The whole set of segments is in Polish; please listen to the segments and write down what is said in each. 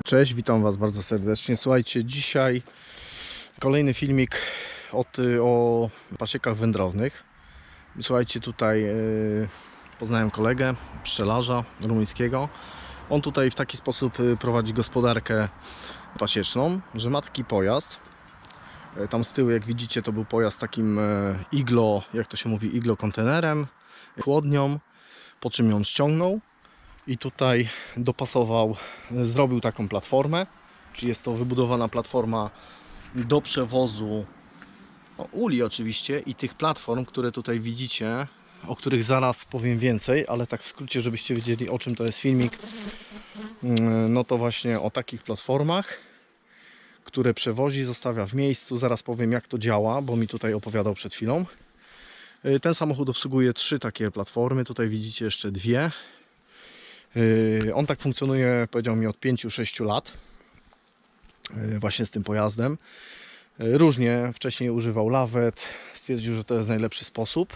Cześć, witam Was bardzo serdecznie. Słuchajcie, dzisiaj kolejny filmik o pasiekach wędrownych. Słuchajcie, tutaj poznałem kolegę, pszczelarza rumuńskiego. On tutaj w taki sposób prowadzi gospodarkę pasieczną, że ma taki pojazd. Tam z tyłu, jak widzicie, to był pojazd takim iglo, jak to się mówi, iglo kontenerem, chłodnią, po czym ją ściągnął. I tutaj dopasował, zrobił taką platformę, czyli jest to wybudowana platforma do przewozu uli oczywiście i tych platform, które tutaj widzicie, o których zaraz powiem więcej, ale tak w skrócie, żebyście wiedzieli, o czym to jest filmik. No to właśnie o takich platformach, które przewozi, zostawia w miejscu. Zaraz powiem, jak to działa, bo mi tutaj opowiadał przed chwilą. Ten samochód obsługuje 3 takie platformy, tutaj widzicie jeszcze 2. On tak funkcjonuje, powiedział mi, od 5-6 lat właśnie z tym pojazdem. Różnie, wcześniej używał lawet, stwierdził, że to jest najlepszy sposób.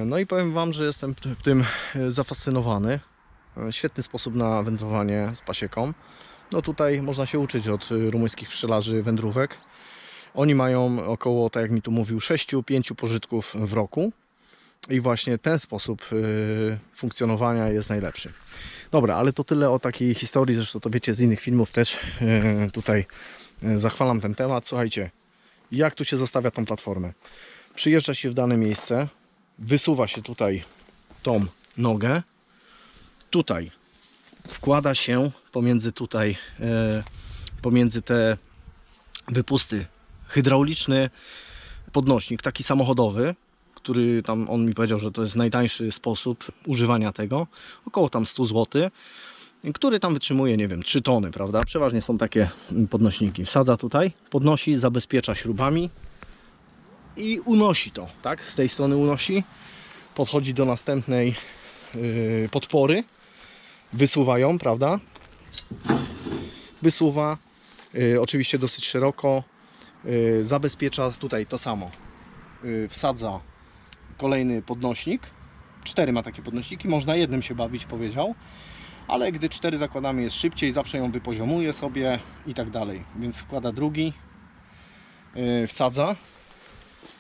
No i powiem Wam, że jestem tym zafascynowany. Świetny sposób na wędrowanie z pasieką. No tutaj można się uczyć od rumuńskich pszczelarzy wędrówek. Oni mają około, tak jak mi tu mówił, 6-5 pożytków w roku. I właśnie ten sposób funkcjonowania jest najlepszy. Dobra, ale to tyle o takiej historii, zresztą to wiecie z innych filmów też. Tutaj zachwalam ten temat. Słuchajcie, jak tu się zostawia tą platformę? Przyjeżdża się w dane miejsce, wysuwa się tutaj tą nogę, tutaj wkłada się pomiędzy te wypusty hydrauliczny podnośnik, taki samochodowy, który tam on mi powiedział, że to jest najtańszy sposób używania tego, około tam 100 zł, który tam wytrzymuje, nie wiem, 3 tony, prawda? Przeważnie są takie podnośniki. Wsadza tutaj, podnosi, zabezpiecza śrubami i unosi to, tak? Z tej strony unosi, podchodzi do następnej podpory, wysuwa ją, prawda? Wysuwa, oczywiście dosyć szeroko, zabezpiecza tutaj to samo. Wsadza kolejny podnośnik. 4 ma takie podnośniki, można jednym się bawić, powiedział, ale gdy 4 zakładamy, jest szybciej, zawsze ją wypoziomuje sobie i tak dalej, więc wkłada drugi, wsadza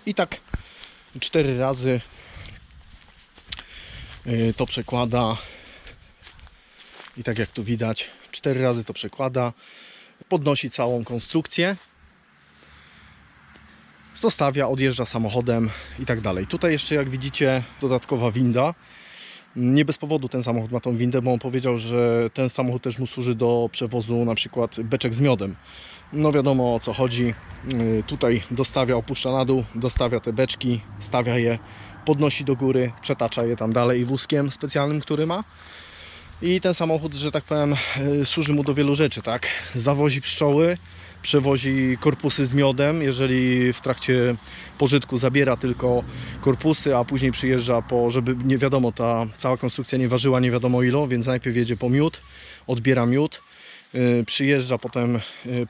i tak 4 razy to przekłada i tak jak tu widać, 4 razy to przekłada, podnosi całą konstrukcję, zostawia, odjeżdża samochodem i tak dalej. Tutaj jeszcze, jak widzicie, dodatkowa winda. Nie bez powodu ten samochód ma tą windę, bo on powiedział, że ten samochód też mu służy do przewozu na przykład beczek z miodem. No wiadomo, o co chodzi. Tutaj dostawia, opuszcza na dół, dostawia te beczki, stawia je, podnosi do góry, przetacza je tam dalej wózkiem specjalnym, który ma. I ten samochód, że tak powiem, służy mu do wielu rzeczy, tak? Zawozi pszczoły, przewozi korpusy z miodem, jeżeli w trakcie pożytku zabiera tylko korpusy, a później przyjeżdża żeby nie wiadomo, ta cała konstrukcja nie ważyła nie wiadomo ile, więc najpierw jedzie po miód, odbiera miód, przyjeżdża potem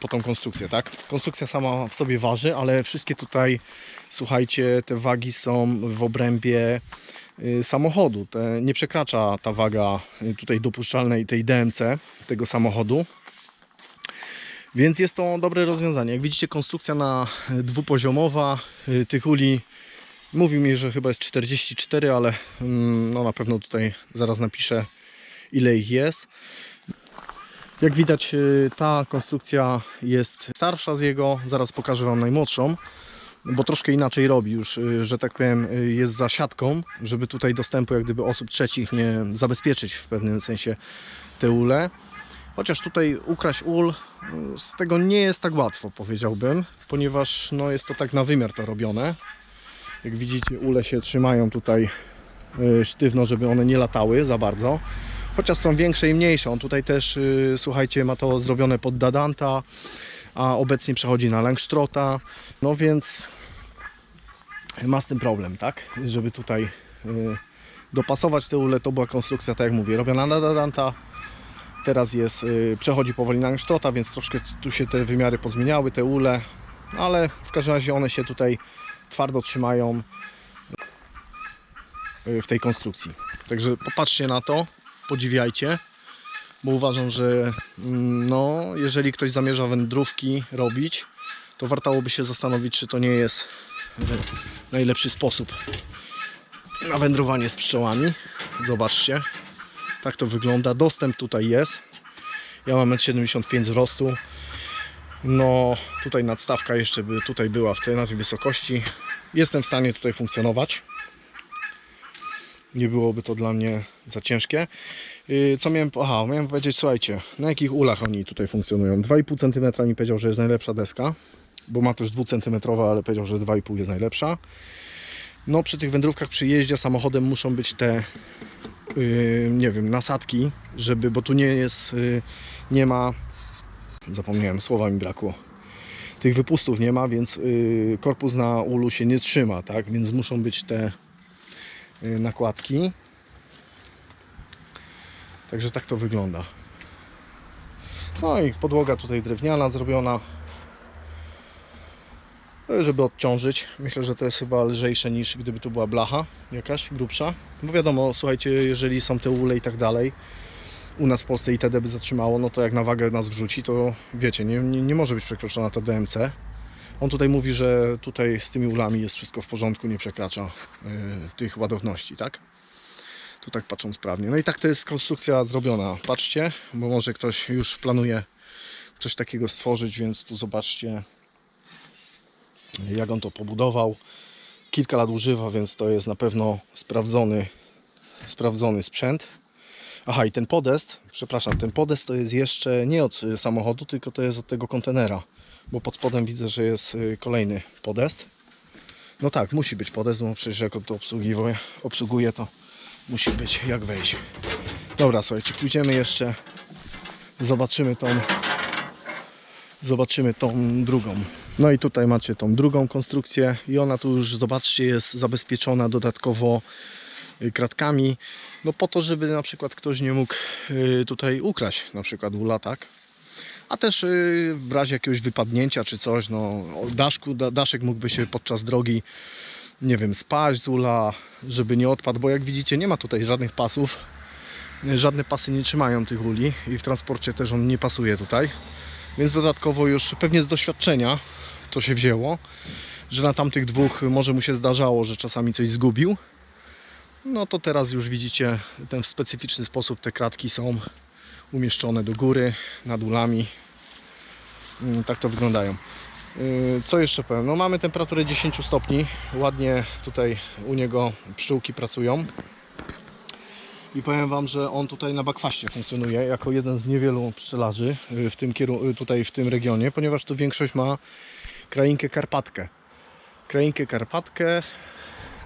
po tą konstrukcję, tak? Konstrukcja sama w sobie waży, ale wszystkie tutaj, słuchajcie, te wagi są w obrębie samochodu. Nie przekracza ta waga tutaj dopuszczalnej tej DMC tego samochodu. Więc jest to dobre rozwiązanie. Jak widzicie, konstrukcja dwupoziomowa tych uli, mówił mi, że chyba jest 44, ale no na pewno tutaj zaraz napiszę, ile ich jest. Jak widać, ta konstrukcja jest starsza z jego, zaraz pokażę Wam najmłodszą, bo troszkę inaczej robi już, że tak powiem, jest za siatką, żeby tutaj dostępu jak gdyby osób trzecich nie zabezpieczyć w pewnym sensie te ule. Chociaż tutaj ukraść ul z tego nie jest tak łatwo, powiedziałbym, ponieważ no, jest to tak na wymiar to robione. Jak widzicie, ule się trzymają tutaj sztywno, żeby one nie latały za bardzo. Chociaż są większe i mniejsze. On tutaj też, słuchajcie, ma to zrobione pod Dadanta, a obecnie przechodzi na Langstrota. No więc ma z tym problem, tak? Żeby tutaj dopasować te ule, to była konstrukcja, tak jak mówię, robiona na Dadanta. Teraz przechodzi powoli na Langstrota, więc troszkę tu się te wymiary pozmieniały, te ule, ale w każdym razie one się tutaj twardo trzymają w tej konstrukcji. Także popatrzcie na to, podziwiajcie. bo uważam, że no, jeżeli ktoś zamierza wędrówki robić, to wartałoby się zastanowić, czy to nie jest najlepszy sposób na wędrowanie z pszczołami. Zobaczcie, tak to wygląda. Dostęp tutaj jest. Ja mam 1,75 m wzrostu. No tutaj nadstawka jeszcze by tutaj była na tej wysokości. Jestem w stanie tutaj funkcjonować. Nie byłoby to dla mnie za ciężkie. Co miałem... Aha, miałem powiedzieć, słuchajcie, na jakich ulach oni tutaj funkcjonują. 2,5 cm mi powiedział, że jest najlepsza deska, bo ma też 2 cm, ale powiedział, że 2,5 jest najlepsza. No przy tych wędrówkach przy jeździe samochodem muszą być te nie wiem, nasadki, żeby, bo tu nie jest, nie ma, zapomniałem, słowa mi brakło, tych wypustów nie ma, więc korpus na ulu się nie trzyma, tak, więc muszą być te nakładki. Także tak to wygląda. No i podłoga tutaj drewniana zrobiona, żeby odciążyć. Myślę, że to jest chyba lżejsze niż gdyby to była blacha jakaś grubsza. Bo wiadomo, słuchajcie, jeżeli są te ule i tak dalej, u nas w Polsce ITD by zatrzymało, no to jak na wagę nas wrzuci, to wiecie, nie może być przekroczona ta DMC. On tutaj mówi, że tutaj z tymi ulami jest wszystko w porządku, nie przekracza tych ładowności, tak? Tu tak patrząc sprawnie. No i tak to jest konstrukcja zrobiona. Patrzcie, bo może ktoś już planuje coś takiego stworzyć, więc tu zobaczcie, jak on to pobudował. Kilka lat używa, więc to jest na pewno sprawdzony sprzęt. Aha, i ten podest, przepraszam, ten podest to jest jeszcze nie od samochodu, tylko to jest od tego kontenera, bo pod spodem widzę, że jest kolejny podest. No tak, musi być podest, no przecież jak on to obsługuje, to musi być jak wejść. Dobra, słuchajcie, pójdziemy jeszcze, zobaczymy tą drugą. No i tutaj macie tą drugą konstrukcję i ona tu już, zobaczcie, jest zabezpieczona dodatkowo kratkami, no po to, żeby na przykład ktoś nie mógł tutaj ukraść na przykład ula, tak? A też w razie jakiegoś wypadnięcia czy coś, no daszek mógłby się podczas drogi, nie wiem, spaść z ula, żeby nie odpadł, bo jak widzicie nie ma tutaj żadnych pasów, żadne pasy nie trzymają tych uli i w transporcie też on nie pasuje tutaj, więc dodatkowo już pewnie z doświadczenia to się wzięło, że na tamtych dwóch może mu się zdarzało, że czasami coś zgubił. No to teraz już widzicie, w specyficzny sposób te kratki są umieszczone do góry, nad ulami. Tak to wyglądają. Co jeszcze powiem? No mamy temperaturę 10 stopni. Ładnie tutaj u niego pszczółki pracują. I powiem Wam, że on tutaj na Bakwaście funkcjonuje jako jeden z niewielu pszczelarzy w tym tutaj w tym regionie, ponieważ tu większość ma krainkę karpatkę.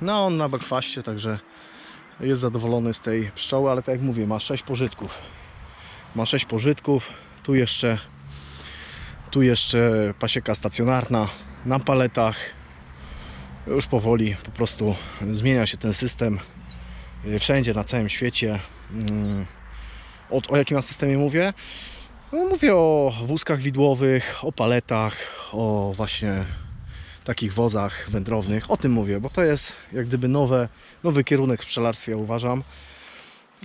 No on na Bakwaście, także jest zadowolony z tej pszczoły, ale tak jak mówię, ma 6 pożytków. Tu jeszcze pasieka stacjonarna na paletach. Już powoli po prostu zmienia się ten system wszędzie na całym świecie. O jakim ja systemie mówię? No, mówię o wózkach widłowych, o paletach, o właśnie takich wozach wędrownych. O tym mówię, bo to jest jak gdyby nowy kierunek w pszczelarstwie, ja uważam.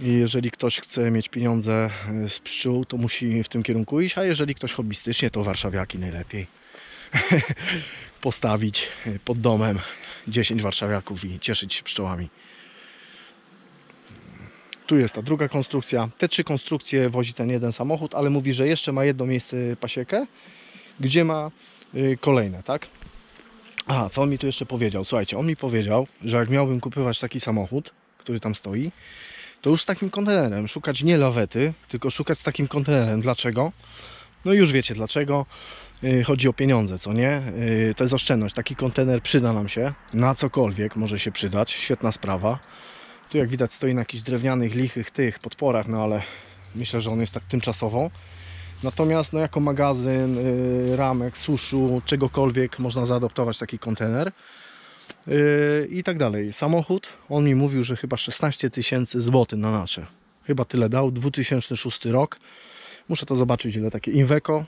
I jeżeli ktoś chce mieć pieniądze z pszczół, to musi w tym kierunku iść, a jeżeli ktoś hobbystycznie, to warszawiaki najlepiej postawić pod domem 10 warszawiaków i cieszyć się pszczołami. Tu jest ta druga konstrukcja. Te 3 konstrukcje wozi ten jeden samochód, ale mówi, że jeszcze ma jedno miejsce pasiekę, gdzie ma kolejne, tak? A co on mi tu jeszcze powiedział? Słuchajcie, on mi powiedział, że jak miałbym kupować taki samochód, który tam stoi, to już z takim kontenerem, szukać nie lawety, tylko szukać z takim kontenerem. Dlaczego? No już wiecie dlaczego. Chodzi o pieniądze, co nie? To jest oszczędność. Taki kontener przyda nam się na cokolwiek, może się przydać. Świetna sprawa. Tu jak widać stoi na jakichś drewnianych, lichych tych podporach, no ale myślę, że on jest tak tymczasowo. Natomiast no, jako magazyn, ramek, suszu, czegokolwiek można zaadoptować taki kontener. I tak dalej. Samochód, on mi mówił, że chyba 16 000 złotych na nasze. Chyba tyle dał, 2006 rok. Muszę to zobaczyć, ile takie Iveco.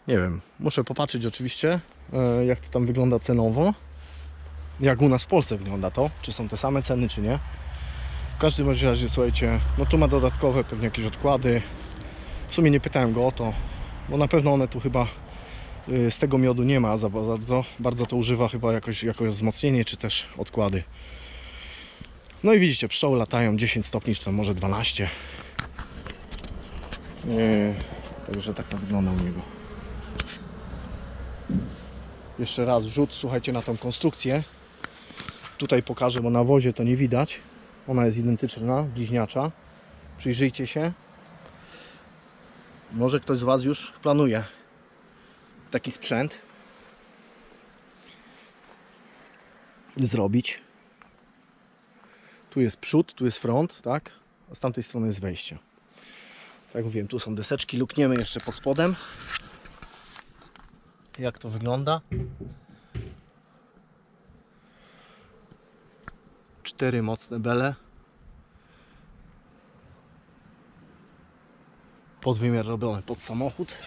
Nie wiem, muszę popatrzeć oczywiście, jak to tam wygląda cenowo. Jak u nas w Polsce wygląda to, czy są te same ceny, czy nie. każdym razie, słuchajcie, no tu ma dodatkowe pewnie jakieś odkłady. W sumie nie pytałem go o to, bo na pewno one tu chyba z tego miodu nie ma za bardzo. Bardzo to używa chyba jako wzmocnienie, czy też odkłady. No i widzicie, pszczoły latają 10 stopni, czy tam może 12. Także tak to wygląda u niego. Jeszcze raz rzut, słuchajcie, na tą konstrukcję. Tutaj pokażę, bo na wozie to nie widać. Ona jest identyczna, bliźniacza. Przyjrzyjcie się. Może ktoś z Was już planuje taki sprzęt zrobić. Tu jest przód, tu jest front, tak? A z tamtej strony jest wejście. Tak jak mówiłem, tu są deseczki, lukniemy jeszcze pod spodem. Jak to wygląda? 4 mocne bele. Podwymiar robiony pod samochód.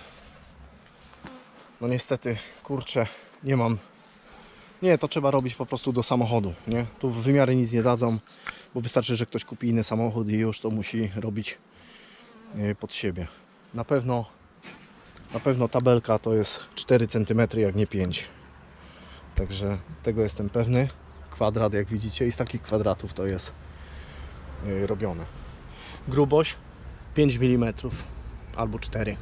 No niestety, kurczę, nie mam. Nie, to trzeba robić po prostu do samochodu, nie? Tu wymiary nic nie dadzą, bo wystarczy, że ktoś kupi inny samochód i już to musi robić pod siebie. Na pewno tabelka to jest 4 cm, jak nie 5. Także tego jestem pewny. Kwadrat, jak widzicie, i z takich kwadratów to jest robione. Grubość 5 mm albo 4.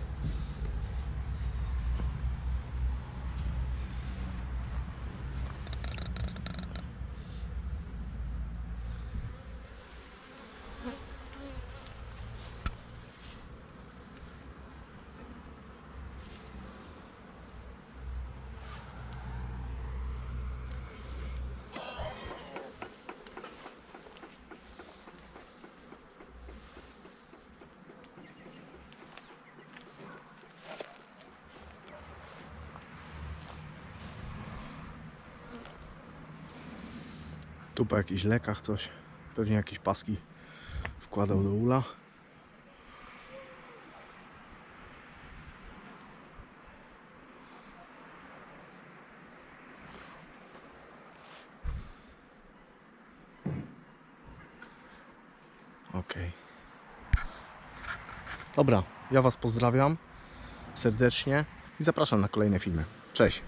Tu po jakichś lekach coś, pewnie jakieś paski wkładał do ula. Ok. Dobra, ja Was pozdrawiam serdecznie i zapraszam na kolejne filmy. Cześć!